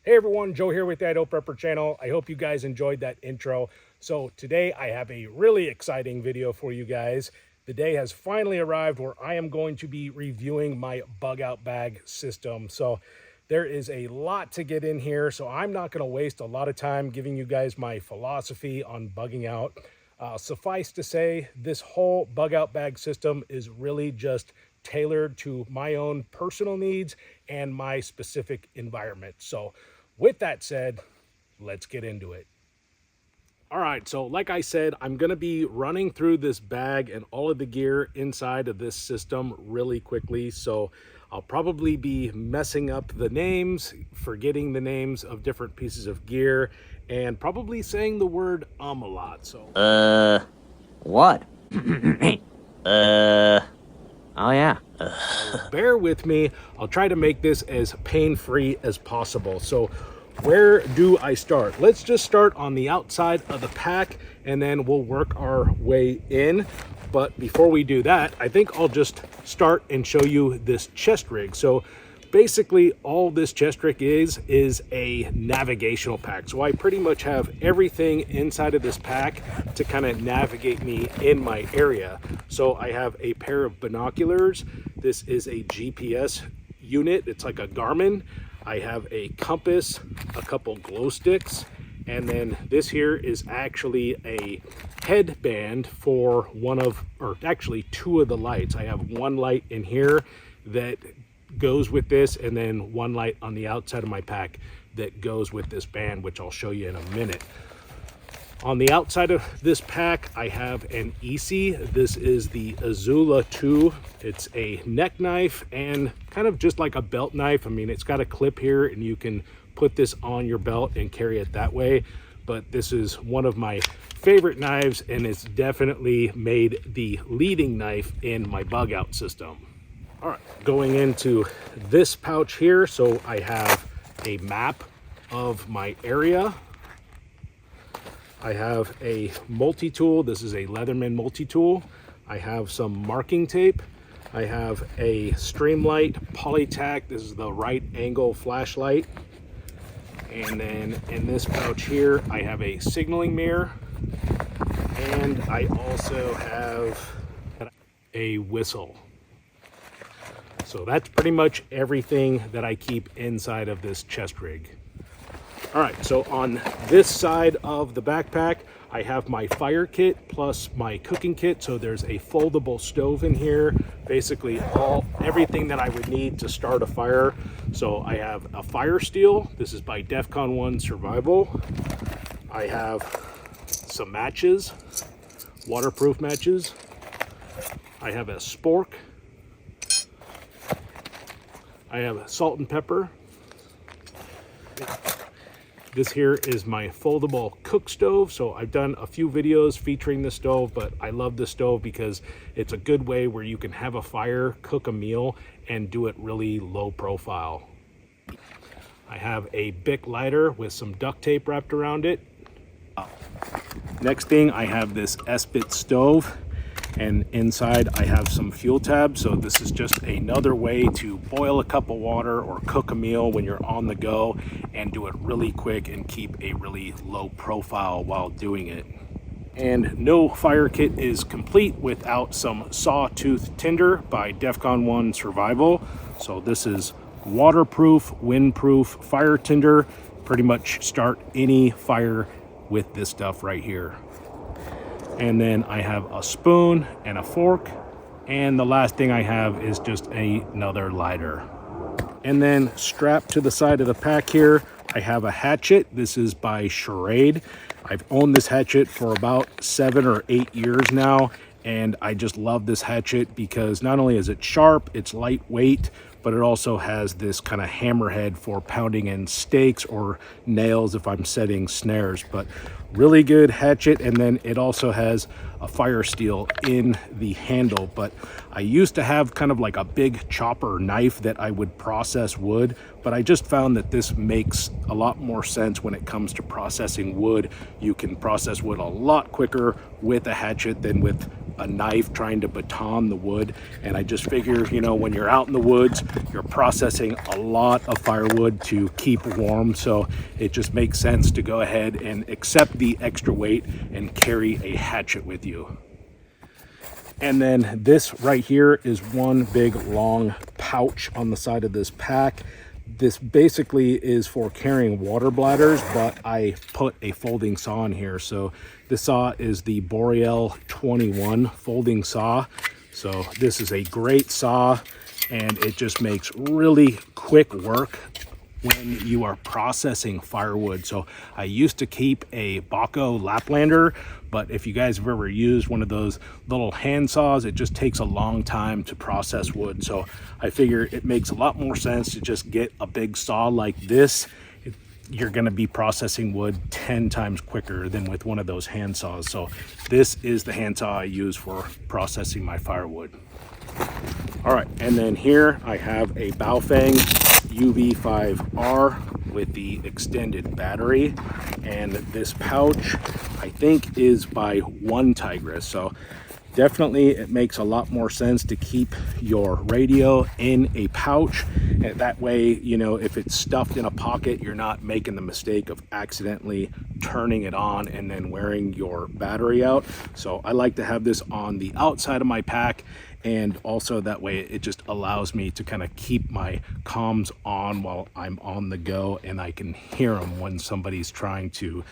Hey everyone, Joe here with the Idaho Prepper channel. I hope you guys enjoyed that intro. So today I have a really exciting video for you guys. The day has finally arrived where I am going to be reviewing my bug out bag system. So there is a lot to get in here, so I'm not going to waste a lot of time giving you guys my philosophy on bugging out. Suffice to say, this whole bug out bag system is really just tailored to my own personal needs and my specific environment. So with that said, let's get into it. All right, so like I said, I'm going to be running through this bag and all of the gear inside of this system really quickly. So I'll probably be messing up the names, forgetting the names of different pieces of gear, and probably saying the word a lot. So what? Oh yeah. Bear with me. I'll try to make this as pain-free as possible. So where do I start? Let's just start on the outside of the pack and then we'll work our way in. But before we do that, I think I'll just start and show you this chest rig. So basically all this chest rig is a navigational pack. So I pretty much have everything inside of this pack to kind of navigate me in my area. So I have a pair of binoculars. This is a GPS unit. It's like a Garmin. I have a compass, a couple glow sticks, and then this here is actually a headband for actually two of the lights. I have one light in here that goes with this, and then one light on the outside of my pack that goes with this band, which I'll show you in a minute. On the outside of this pack, I have an EC. This is the Azula 2. It's a neck knife and kind of just like a belt knife. I mean, it's got a clip here and you can put this on your belt and carry it that way. But this is one of my favorite knives and it's definitely made the leading knife in my bug out system. All right, going into this pouch here. So I have a map of my area. I have a multi-tool. This is a Leatherman multi-tool. I have some marking tape. I have a Streamlight Polytac. This is the right angle flashlight. And then in this pouch here, I have a signaling mirror. And I also have a whistle. So that's pretty much everything that I keep inside of this chest rig. All right, so on this side of the backpack, I have my fire kit plus my cooking kit. So there's a foldable stove in here, basically everything that I would need to start a fire. So I have a fire steel. This is by DEFCON 1 Survival. I have some matches, waterproof matches. I have a spork. I have salt and pepper. This here is my foldable cook stove. So I've done a few videos featuring the stove, but I love the stove because it's a good way where you can have a fire, cook a meal, and do it really low profile. I have a Bic lighter with some duct tape wrapped around it. Next thing, I have this S-bit stove. And inside I have some fuel tabs. So this is just another way to boil a cup of water or cook a meal when you're on the go and do it really quick and keep a really low profile while doing it. And no fire kit is complete without some sawtooth tinder by DEFCON 1 Survival. So this is waterproof, windproof fire tinder. Pretty much start any fire with this stuff right here. And then I have a spoon and a fork. And the last thing I have is just another lighter. And then strapped to the side of the pack here, I have a hatchet. This is by Charade. I've owned this hatchet for about 7 or 8 years now, and I just love this hatchet because not only is it sharp, it's lightweight, but it also has this kind of hammerhead for pounding in stakes or nails if I'm setting snares. But really good hatchet, and then it also has a fire steel in the handle. But I used to have kind of like a big chopper knife that I would process wood, but I just found that this makes a lot more sense when it comes to processing wood. You can process wood a lot quicker with a hatchet than with a knife trying to baton the wood. And I just figure, you know, when you're out in the woods, you're processing a lot of firewood to keep warm, so it just makes sense to go ahead and accept the extra weight and carry a hatchet with you. And then this right here is one big long pouch on the side of this pack. This basically is for carrying water bladders, but I put a folding saw in here. So this saw is the Boreal 21 folding saw. So this is a great saw, and it just makes really quick work when you are processing firewood. So I used to keep a Bugout Laplander, but if you guys have ever used one of those little hand saws, it just takes a long time to process wood. So I figure it makes a lot more sense to just get a big saw like this. You're gonna be processing wood 10 times quicker than with one of those hand saws. So this is the hand saw I use for processing my firewood. All right, and then here I have a Baofeng UV5R with the extended battery, and this pouch I think is by One Tigress. So definitely it makes a lot more sense to keep your radio in a pouch, and that way, you know, if it's stuffed in a pocket, you're not making the mistake of accidentally turning it on and then wearing your battery out. So I like to have this on the outside of my pack, and also that way it just allows me to kind of keep my comms on while I'm on the go, and I can hear them when somebody's trying to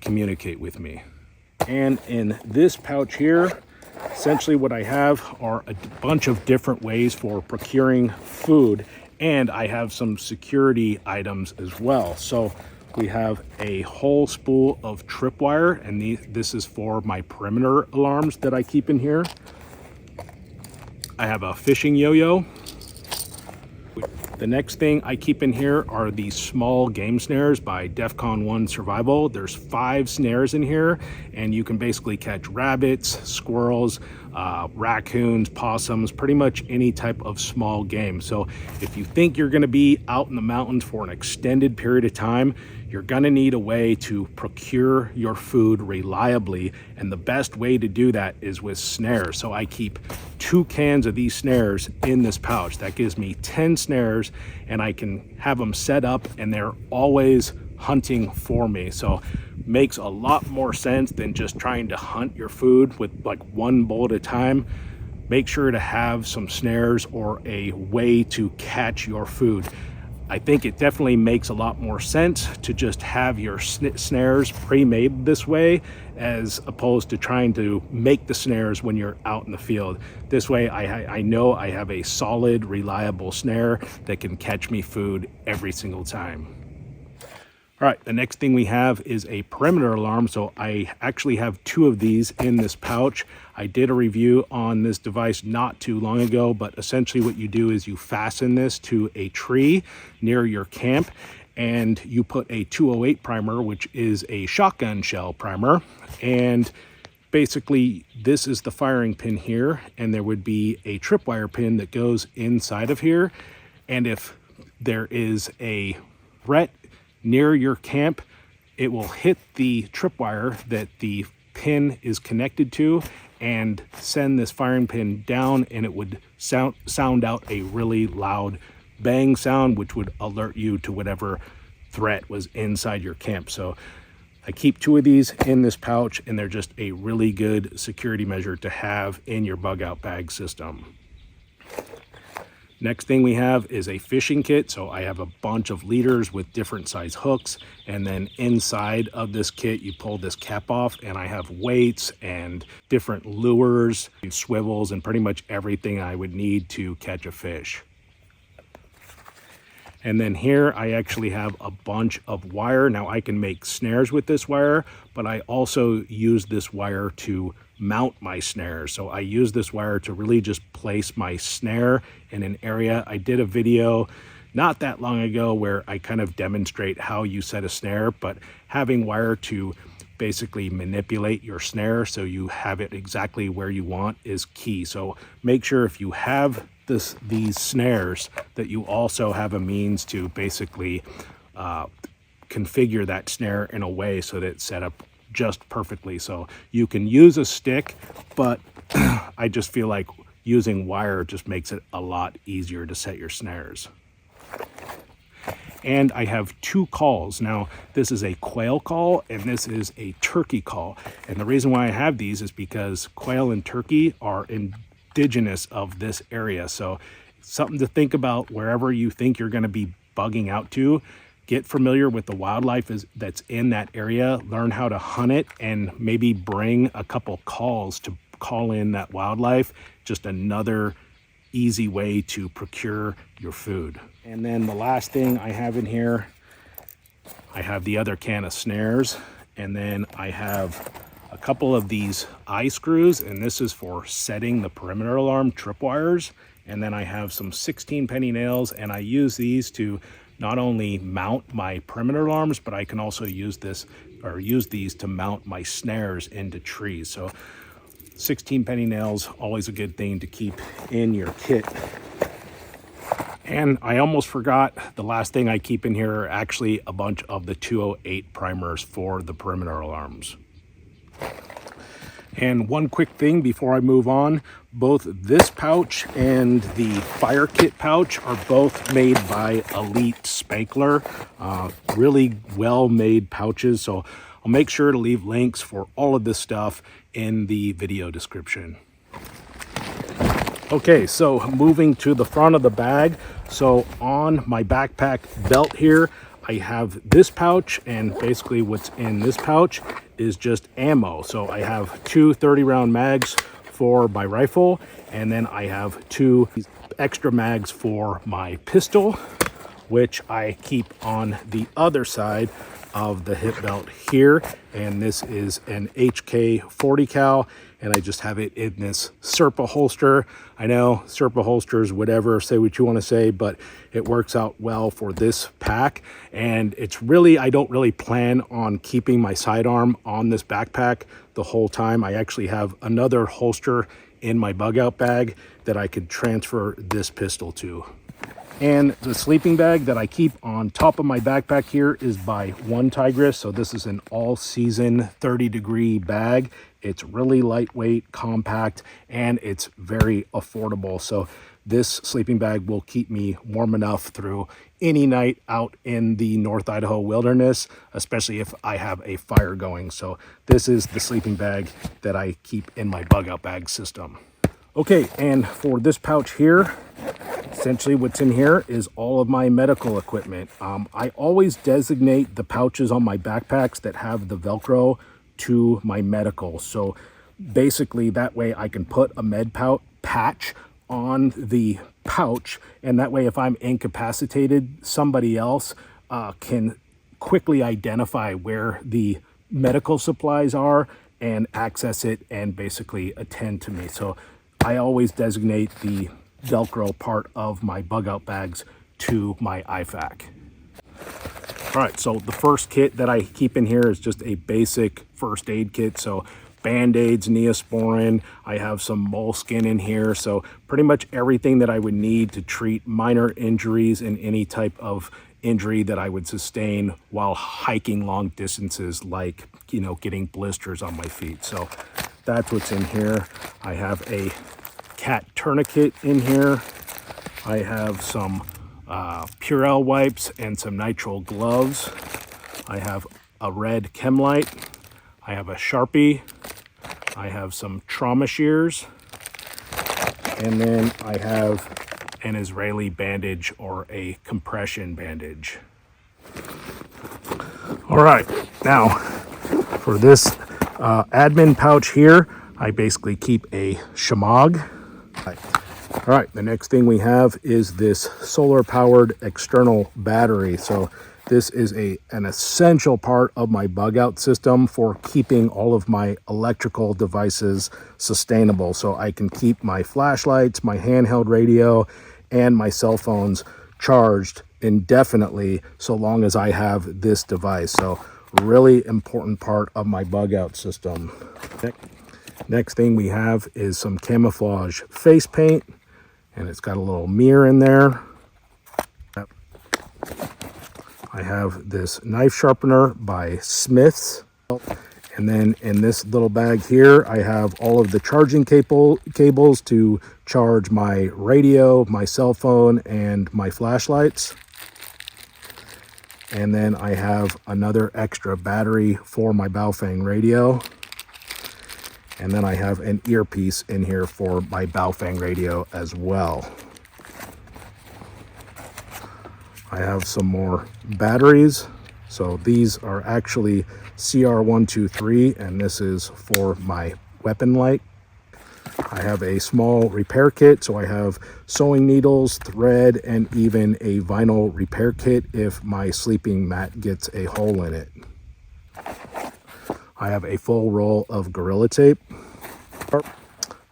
communicate with me. And in this pouch here, essentially what I have are a bunch of different ways for procuring food, and I have some security items as well. So we have a whole spool of tripwire, and this is for my perimeter alarms that I keep in here. I have a fishing yo-yo. The next thing I keep in here are these small game snares by DEFCON 1 Survival. There's 5 snares in here, and you can basically catch rabbits, squirrels, raccoons, possums, pretty much any type of small game. So if you think you're gonna be out in the mountains for an extended period of time, you're gonna need a way to procure your food reliably, and the best way to do that is with snares. So I keep 2 cans of these snares in this pouch. That gives me 10 snares, and I can have them set up, and they're always hunting for me. So makes a lot more sense than just trying to hunt your food with like one bowl at a time. Make sure to have some snares or a way to catch your food. I think it definitely makes a lot more sense to just have your snares pre-made this way, as opposed to trying to make the snares when you're out in the field. This way I know I have a solid, reliable snare that can catch me food every single time. All right, the next thing we have is a perimeter alarm. So I actually have 2 of these in this pouch. I did a review on this device not too long ago, but essentially what you do is you fasten this to a tree near your camp, and you put a 208 primer, which is a shotgun shell primer. And basically this is the firing pin here, and there would be a tripwire pin that goes inside of here. And if there is a threat near your camp, it will hit the tripwire that the pin is connected to and send this firing pin down, and it would sound out a really loud bang sound, which would alert you to whatever threat was inside your camp. So I keep 2 of these in this pouch, and they're just a really good security measure to have in your bug out bag system. Next thing we have is a fishing kit. So I have a bunch of leaders with different size hooks, and then inside of this kit you pull this cap off, and I have weights and different lures, swivels, and pretty much everything I would need to catch a fish. And then here I actually have a bunch of wire. Now I can make snares with this wire, but I also use this wire to mount my snare. So I use this wire to really just place my snare in an area. I did a video not that long ago where I kind of demonstrate how you set a snare, but having wire to basically manipulate your snare so you have it exactly where you want is key. So make sure if you have these snares that you also have a means to basically configure that snare in a way so that it's set up just perfectly. So you can use a stick, but I just feel like using wire just makes it a lot easier to set your snares. And I have two calls. Now, this is a quail call and this is a turkey call. And the reason why I have these is because quail and turkey are indigenous of this area. So something to think about wherever you think you're going to be bugging out to. Get familiar with the wildlife that's in that area, learn how to hunt it, and maybe bring a couple calls to call in that wildlife. Just another easy way to procure your food. And then the last thing I have in here, I have the other can of snares, and then I have a couple of these eye screws, and this is for setting the perimeter alarm tripwires. And then I have some 16 penny nails, and I use these to not only mount my perimeter alarms, but I can also use these to mount my snares into trees. So 16 penny nails, always a good thing to keep in your kit. And I almost forgot, the last thing I keep in here are actually a bunch of the 208 primers for the perimeter alarms. And one quick thing before I move on, both this pouch and the fire kit pouch are both made by Elite Spankler. Really well made pouches. So I'll make sure to leave links for all of this stuff in the video description. Okay, so moving to the front of the bag. So on my backpack belt here, I have this pouch, and basically what's in this pouch is just ammo. So I have two 30-round mags for my rifle, and then I have two extra mags for my pistol, which I keep on the other side of the hip belt here. And this is an HK 40 cal, and I just have it in this Serpa holster. I know Serpa holsters, whatever, say what you want to say, but it works out well for this pack. And it's really, I don't really plan on keeping my sidearm on this backpack the whole time. I actually have another holster in my bug out bag that I could transfer this pistol to. And the sleeping bag that I keep on top of my backpack here is by One Tigress. So this is an all-season 30-degree bag. It's really lightweight, compact, and it's very affordable. So this sleeping bag will keep me warm enough through any night out in the North Idaho wilderness, especially if I have a fire going. So this is the sleeping bag that I keep in my bug out bag system. Okay, and for this pouch here, essentially what's in here is all of my medical equipment. I always designate the pouches on my backpacks that have the Velcro to my medical. So basically that way I can put a med patch on the pouch, and that way if I'm incapacitated, somebody else can quickly identify where the medical supplies are and access it and basically attend to me. So I always designate the Velcro part of my bug out bags to my IFAK. All right, so the first kit that I keep in here is just a basic first aid kit. So Band-Aids, Neosporin, I have some moleskin in here. So pretty much everything that I would need to treat minor injuries and any type of injury that I would sustain while hiking long distances, like, you know, getting blisters on my feet. So that's what's in here. I have a cat tourniquet in here. I have some Purell wipes and some nitrile gloves. I have a red chem light. I have a Sharpie. I have some trauma shears. And then I have an Israeli bandage or a compression bandage. All right, now for this admin pouch here, I basically keep a shamog. All right, the next thing we have is this solar powered external battery. So this is an essential part of my bug out system for keeping all of my electrical devices sustainable. So I can keep my flashlights, my handheld radio, and my cell phones charged indefinitely so long as I have this device. So really important part of my bug out system. Next thing we have is some camouflage face paint, and it's got a little mirror in there. I have this knife sharpener by Smith's. And then in this little bag here, I have all of the charging cables to charge my radio, my cell phone, and my flashlights. And then I have another extra battery for my Baofeng radio. And then I have an earpiece in here for my Baofeng radio as well. I have some more batteries. So these are actually CR123, and this is for my weapon light. I have a small repair kit, so I have sewing needles, thread, and even a vinyl repair kit if my sleeping mat gets a hole in it. I have a full roll of Gorilla Tape.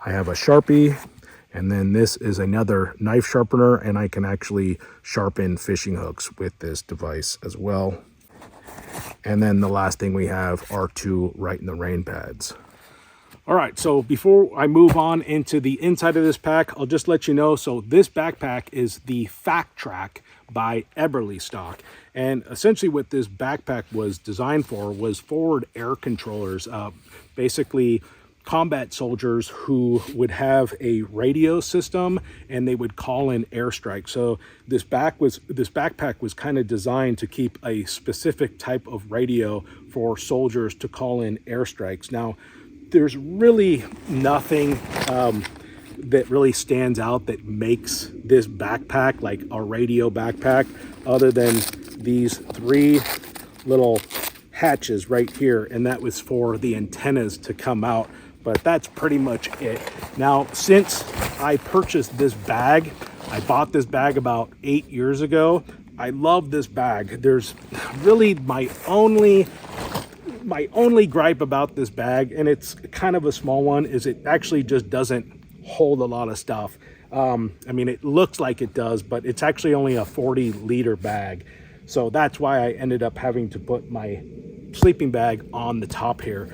I have a Sharpie, and then this is another knife sharpener, and I can actually sharpen fishing hooks with this device as well. And then the last thing we have are 2 Right in the Rain pads. All right, so before I move on into the inside of this pack, I'll just let you know, so this backpack is the Fact Track by Eberly stock. And essentially what this backpack was designed for was forward air controllers, basically combat soldiers who would have a radio system and they would call in airstrikes. So this backpack was kind of designed to keep a specific type of radio for soldiers to call in airstrikes. Now, there's really nothing that really stands out that makes this backpack like a radio backpack other than these 3 little hatches right here, and that was for the antennas to come out. But that's pretty much it. Now, since I purchased this bag, I bought this bag about 8 years ago. I love this bag. There's really my only gripe about this bag, and it's kind of a small one, is it actually just doesn't hold a lot of stuff. I mean, it looks like it does, but it's actually only a 40-liter bag. So that's why I ended up having to put my sleeping bag on the top here.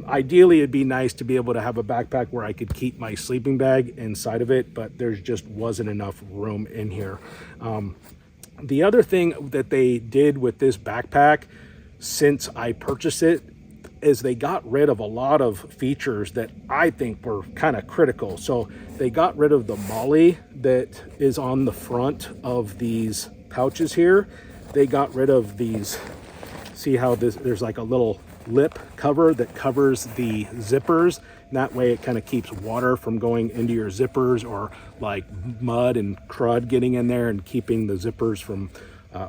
Ideally, it'd be nice to be able to have a backpack where I could keep my sleeping bag inside of it, but there just wasn't enough room in here. The other thing that they did with this backpack since I purchased it is they got rid of a lot of features that I think were kind of critical. So they got rid of the MOLLE that is on the front of these pouches here. They got rid of these, see how there's like a little lip cover that covers the zippers, and that way it kind of keeps water from going into your zippers or like mud and crud getting in there and keeping the zippers from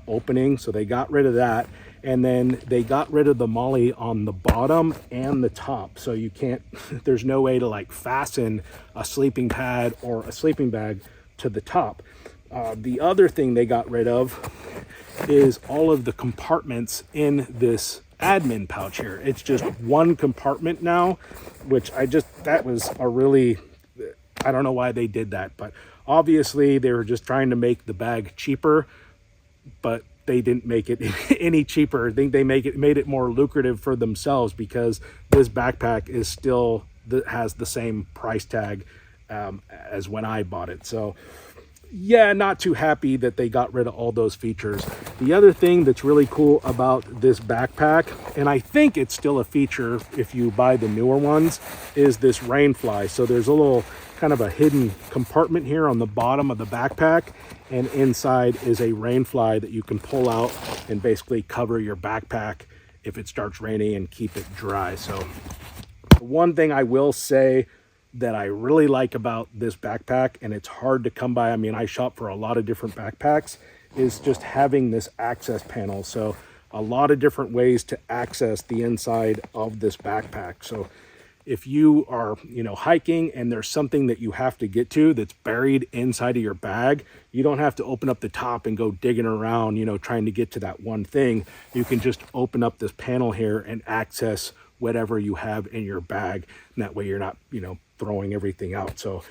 opening. So they got rid of that, and then they got rid of the MOLLE on the bottom and the top, so you can't there's no way to like fasten a sleeping pad or a sleeping bag to the top. The other thing they got rid of is all of the compartments in this admin pouch here. It's just one compartment now, which that was a really, I don't know why they did that, but obviously they were just trying to make the bag cheaper, but they didn't make it any cheaper. I think they made it more lucrative for themselves, because this backpack is still has the same price tag as when I bought it. So yeah, not too happy that they got rid of all those features. The other thing that's really cool about this backpack, and I think it's still a feature if you buy the newer ones, is this rain fly. So there's a little kind of a hidden compartment here on the bottom of the backpack, and inside is a rain fly that you can pull out and basically cover your backpack if it starts raining and keep it dry. So one thing I will say that I really like about this backpack, and it's hard to come by, I mean, I shop for a lot of different backpacks, is just having this access panel. So a lot of different ways to access the inside of this backpack. So if you are, you know, hiking and there's something that you have to get to that's buried inside of your bag, you don't have to open up the top and go digging around, you know, trying to get to that one thing. You can just open up this panel here and access whatever you have in your bag. And that way you're not, you know, throwing everything out. So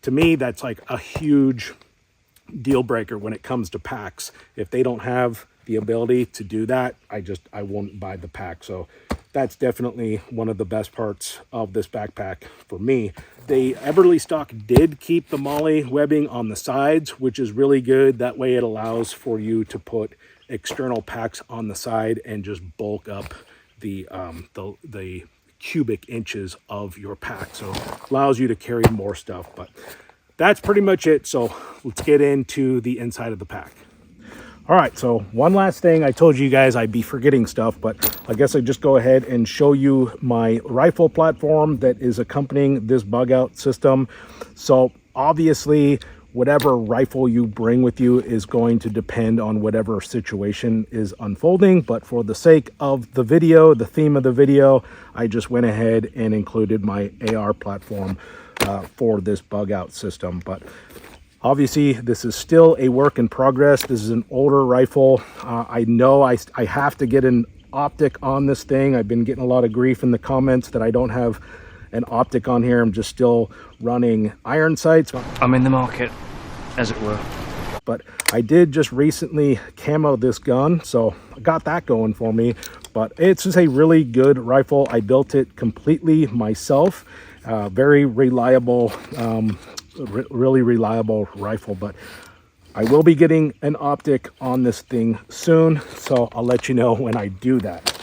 to me, that's like a huge deal breaker when it comes to packs. If they don't have the ability to do that, I won't buy the pack. So that's definitely one of the best parts of this backpack for me. The Eberly stock did keep the MOLLE webbing on the sides, which is really good. That way it allows for you to put external packs on the side and just bulk up the cubic inches of your pack. So allows you to carry more stuff. But that's pretty much it. So let's get into the inside of the pack. All right, so one last thing. I told you guys I'd be forgetting stuff, but I guess I just go ahead and show you my rifle platform that is accompanying this Bugout system. So obviously, whatever rifle you bring with you is going to depend on whatever situation is unfolding. But for the sake of the video, the theme of the video, I just went ahead and included my AR platform for this Bugout system. But obviously, this is still a work in progress. This is an older rifle. I know I have to get an optic on this thing. I've been getting a lot of grief in the comments that I don't have an optic on here. I'm just still running iron sights. I'm in the market, as it were. But I did just recently camo this gun, so I got that going for me. But it's just a really good rifle. I built it completely myself. Very reliable, really reliable rifle. But I will be getting an optic on this thing soon, so I'll let you know when I do that.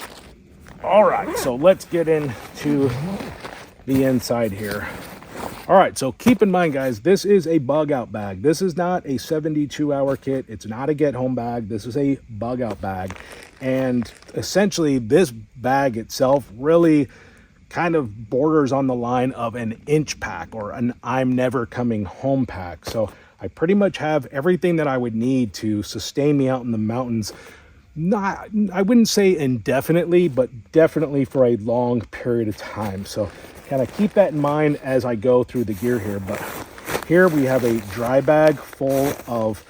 All right, so let's get into the inside here. All right, so keep in mind, guys, this is a Bugout bag. This is not a 72-hour kit. It's not a get-home bag. This is a Bugout bag. And essentially, this bag itself really kind of borders on the line of an inch pack or an I'm never coming home pack. So I pretty much have everything that I would need to sustain me out in the mountains. Not, I wouldn't say indefinitely, but definitely for a long period of time. So kind of keep that in mind as I go through the gear here. But here we have a dry bag full of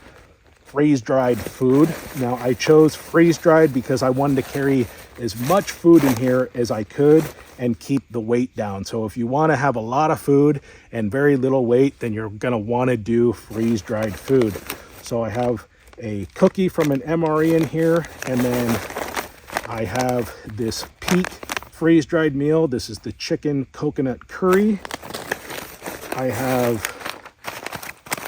freeze-dried food. Now I chose freeze-dried because I wanted to carry as much food in here as I could and keep the weight down. So if you want to have a lot of food and very little weight, then you're going to want to do freeze-dried food. So I have a cookie from an MRE in here, and then I have this Peak freeze-dried meal. This is the chicken coconut curry. I have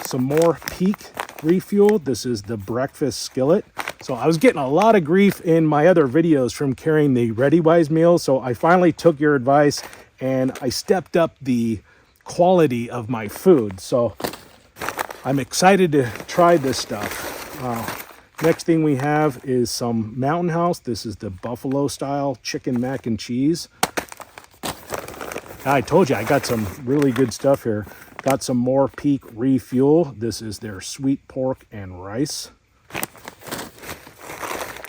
some more Peak refuel. This is the breakfast skillet. So I was getting a lot of grief in my other videos from carrying the ReadyWise meal. So I finally took your advice and I stepped up the quality of my food. So I'm excited to try this stuff. Next thing we have is some Mountain House. This is the buffalo style chicken mac and cheese. I told you I got some really good stuff here. Got some more Peak refuel. This is their sweet pork and rice.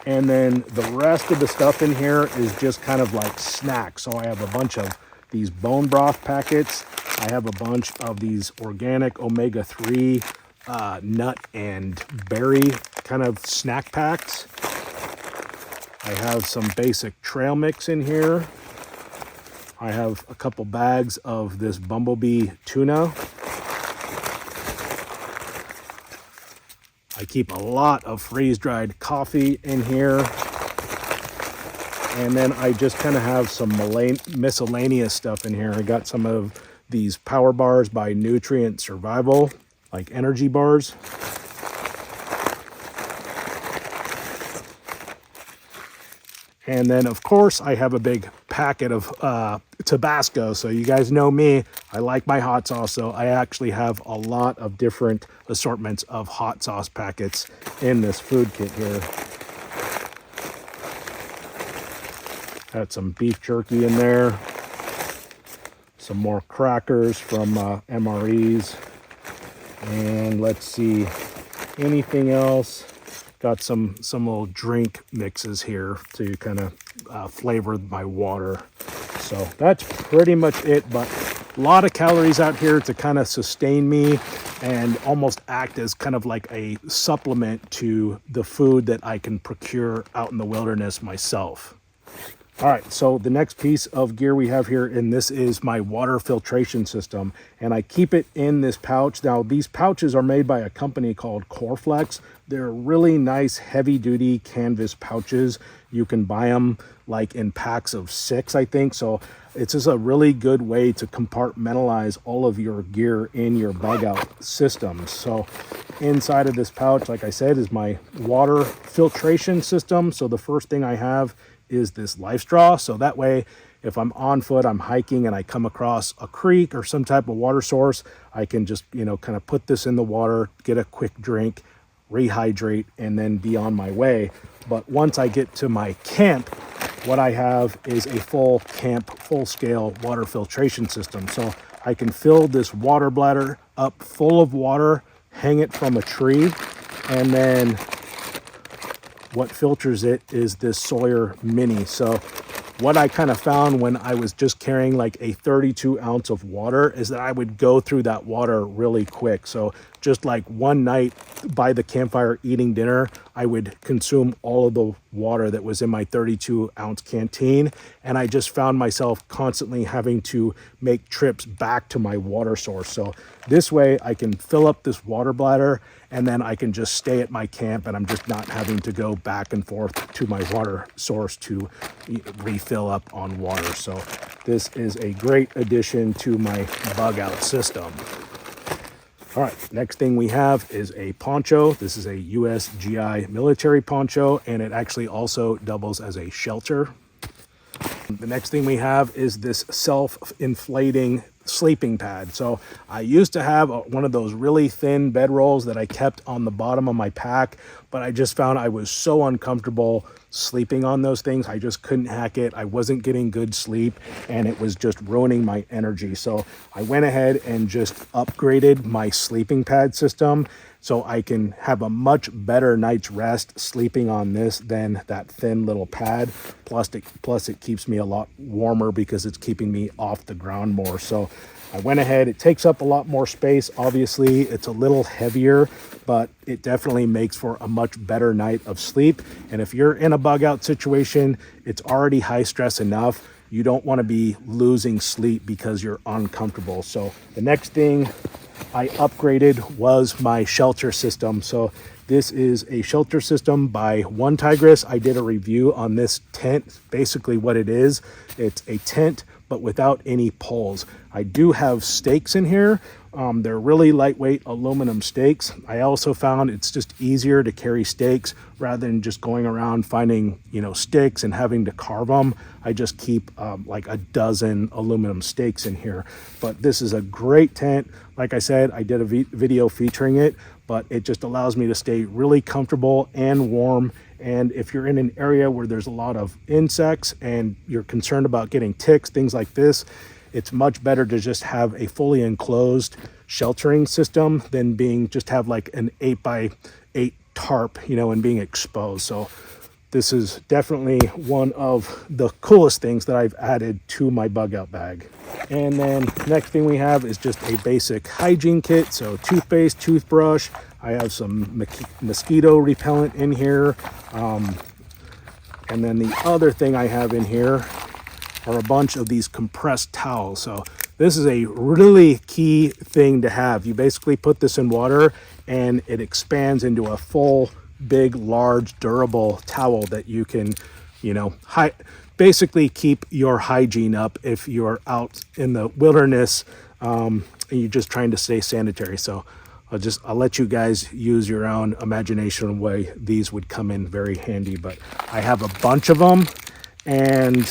And then the rest of the stuff in here is just kind of like snacks. So I have a bunch of these bone broth packets. I have a bunch of these organic omega-3 nut and berry kind of snack packs. I have some basic trail mix in here. I have a couple bags of this bumblebee tuna. I keep a lot of freeze-dried coffee in here. And then I just kind of have some miscellaneous stuff in here. I got some of these power bars by Nutrient Survival, like energy bars. And then, of course, I have a big packet of Tabasco. So you guys know me, I like my hot sauce. So I actually have a lot of different assortments of hot sauce packets in this food kit here. Got some beef jerky in there. Some more crackers from MREs. And let's see, anything else? Got some little drink mixes here to kind of flavor my water. So that's pretty much it, but a lot of calories out here to kind of sustain me and almost act as kind of like a supplement to the food that I can procure out in the wilderness myself. All right, so the next piece of gear we have here, and this is my water filtration system, and I keep it in this pouch. Now, these pouches are made by a company called Coeur. They're really nice, heavy-duty canvas pouches. You can buy them like in packs of 6, I think. So it's just a really good way to compartmentalize all of your gear in your bug out system. So inside of this pouch, like I said, is my water filtration system. So the first thing I have is this life straw. So that way, if I'm on foot, I'm hiking and I come across a creek or some type of water source, I can just, kind of put this in the water, get a quick drink, rehydrate, and then be on my way. But once I get to my camp, what I have is a full-scale water filtration system. So I can fill this water bladder up full of water, hang it from a tree, and then what filters it is this Sawyer Mini. So what I kind of found when I was just carrying like a 32 ounce of water is that I would go through that water really quick. So just like one night by the campfire eating dinner, I would consume all of the water that was in my 32 ounce canteen. And I just found myself constantly having to make trips back to my water source. So this way I can fill up this water bladder and then I can just stay at my camp and I'm just not having to go back and forth to my water source to refill up on water. So this is a great addition to my bug out system. All right, next thing we have is a poncho. This is a USGI military poncho, and it actually also doubles as a shelter. The next thing we have is this self-inflating sleeping pad. So I used to have one of those really thin bedrolls that I kept on the bottom of my pack, but I just found I was so uncomfortable sleeping on those things. I just couldn't hack it. I wasn't getting good sleep and it was just ruining my energy. So I went ahead and just upgraded my sleeping pad system so I can have a much better night's rest sleeping on this than that thin little pad. Plus it keeps me a lot warmer because it's keeping me off the ground more. So I went ahead, it takes up a lot more space. Obviously, it's a little heavier, but it definitely makes for a much better night of sleep. And if you're in a bug out situation, it's already high stress enough. You don't want to be losing sleep because you're uncomfortable. So the next thing I upgraded was my shelter system. So this is a shelter system by One Tigress. I did a review on this tent. Basically what it is, it's a tent but without any poles. I do have stakes in here. They're really lightweight aluminum stakes. I also found it's just easier to carry stakes rather than just going around finding, sticks and having to carve them. I just keep like a dozen aluminum stakes in here. But this is a great tent. Like I said, I did a video featuring it, but it just allows me to stay really comfortable and warm. And if you're in an area where there's a lot of insects and you're concerned about getting ticks, things like this, it's much better to just have a fully enclosed sheltering system than just have like an 8x8 tarp, and being exposed. So this is definitely one of the coolest things that I've added to my bug out bag. And then next thing we have is just a basic hygiene kit. So toothpaste, toothbrush. I have some mosquito repellent in here. And then the other thing I have in here are a bunch of these compressed towels. So this is a really key thing to have. You basically put this in water and it expands into a full, big, large, durable towel that you can, basically keep your hygiene up if you're out in the wilderness and you're just trying to stay sanitary. So I'll let you guys use your own imagination of way these would come in very handy. But I have a bunch of them and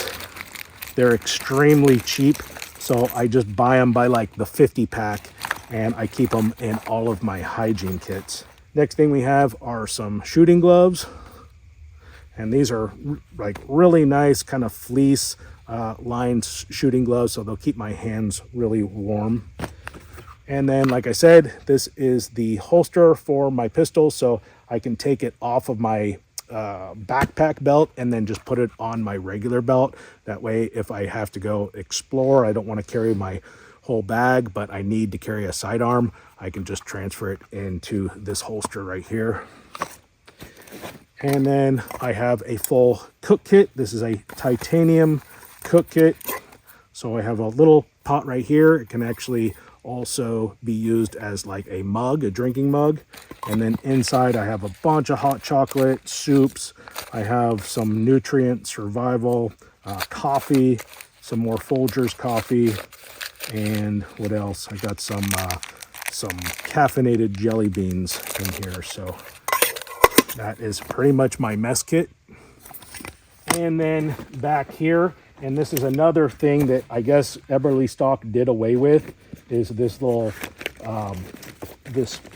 they're extremely cheap. So I just buy them by like the 50 pack and I keep them in all of my hygiene kits. Next thing we have are some shooting gloves. And these are like really nice kind of fleece lined shooting gloves. So they'll keep my hands really warm. And then, like I said, this is the holster for my pistol. So I can take it off of my backpack belt and then just put it on my regular belt. That way, if I have to go explore, I don't want to carry my whole bag, but I need to carry a sidearm, I can just transfer it into this holster right here. And then I have a full cook kit. This is a titanium cook kit. So I have a little pot right here. It can actually also be used as like a mug, a drinking mug. And then inside I have a bunch of hot chocolate, soups. I have some nutrient survival, coffee, some more Folgers coffee, and what else? I got some caffeinated jelly beans in here. So that is pretty much my mess kit. And then back here, and this is another thing that I guess Eberly Stock did away with, is this little,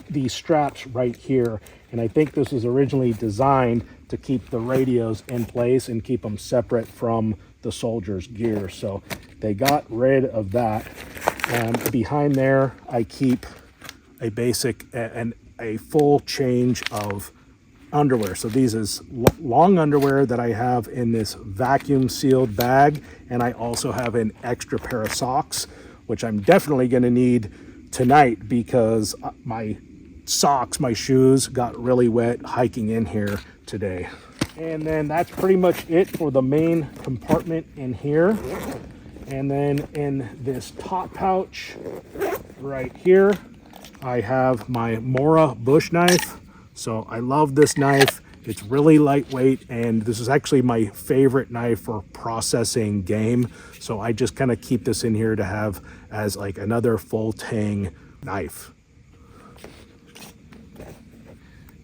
these straps right here. And I think this was originally designed to keep the radios in place and keep them separate from the soldiers' gear. So they got rid of that. And behind there, I keep a basic and a full change of underwear. So these is long underwear that I have in this vacuum sealed bag, and I also have an extra pair of socks, which I'm definitely going to need tonight because my socks, my shoes got really wet hiking in here today. And then that's pretty much it for the main compartment in here. And then in this top pouch right here, I have my Mora bush knife. So I love this knife. It's really lightweight, and this is actually my favorite knife for processing game. So I just kind of keep this in here to have as like another full tang knife.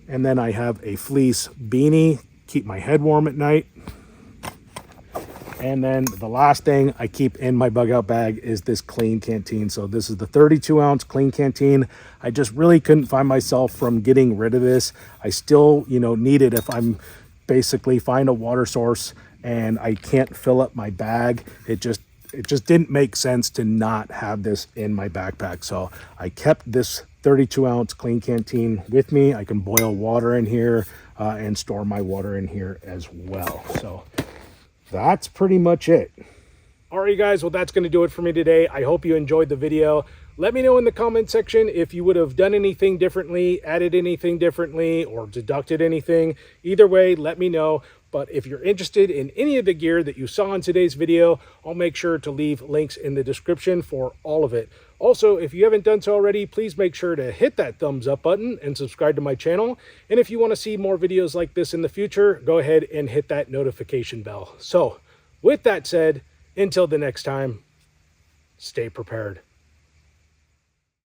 And then I have a fleece beanie, keep my head warm at night. And then the last thing I keep in my bug out bag is this clean canteen. So this is the 32-ounce clean canteen. I just really couldn't find myself from getting rid of this. I still, need it if I'm basically find a water source and I can't fill up my bag. It just didn't make sense to not have this in my backpack. So I kept this 32-ounce clean canteen with me. I can boil water in here and store my water in here as well. So that's pretty much it. All right, guys, well, that's going to do it for me today. I hope you enjoyed the video. Let me know in the comment section if you would have done anything differently, added anything differently, or deducted anything. Either way, let me know. But if you're interested in any of the gear that you saw in today's video, I'll make sure to leave links in the description for all of it. Also, if you haven't done so already, please make sure to hit that thumbs up button and subscribe to my channel. And if you want to see more videos like this in the future, go ahead and hit that notification bell. So with that said, until the next time, stay prepared.